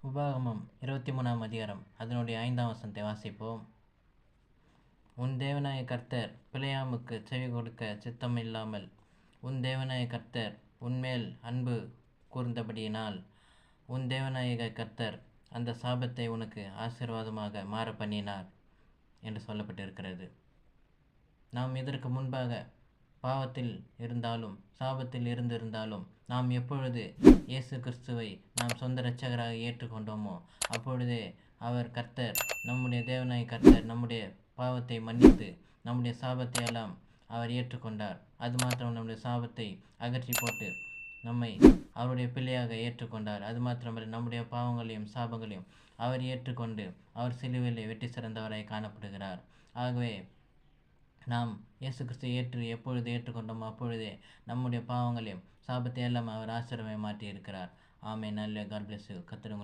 உபாகமம் 23ஆம் அதிகாரம் அதனுடைய 5ஆம் வசனத்தை வாசிப்போம். உன் தேவனாய கர்த்தர் பிலேயாமுக்கு செவி கொடுக்க சித்தமில்லாமல் உன் தேவனாய கர்த்தர் உன்மேல் அன்பு கூர்ந்தபடியினால் உன் தேவனாய கர்த்தர் அந்த சாபத்தை உனக்கு ஆசீர்வாதமாக மாற பண்ணினார் என்று சொல்லப்பட்டிருக்கிறது. நாம் இதற்கு முன்பாக பாவத்தில் இருந்தாலும் சாபத்தில் இருந்திருந்தாலும் நாம் எப்பொழுது இயேசு கிறிஸ்துவை நாம் சொந்த இரட்சகராக ஏற்றுக்கொண்டோமோ அப்பொழுதே அவர் கர்த்தர், நம்முடைய தேவனாய் கர்த்தர் நம்முடைய பாவத்தை மன்னித்து நம்முடைய சாபத்தை எல்லாம் அவர் ஏற்றுக்கொண்டார். அது மாத்திரம் நம்முடைய சாபத்தை அகற்றி போட்டு நம்மை அவருடைய பிள்ளையாக ஏற்றுக்கொண்டார். அது மாத்திரமல்ல, நம்முடைய பாவங்களையும் சாபங்களையும் அவர் ஏற்றுக்கொண்டு அவர் சிலுவையிலே வெற்றி சிறந்தவராய் காணப்படுகிறார். ஆகவே நாம் இயேசு கிறிஸ்துவை எப்பொழுது ஏற்றுக்கொண்டோமோ அப்பொழுதே நம்முடைய பாவங்களையும் சாபத்தை எல்லாம் அவர் ஆசீர்வாதமாய் மாற்றி இருக்கிறார். ஆமென். நல்ல காட் பிளஸ் யூ. கர்த்தர்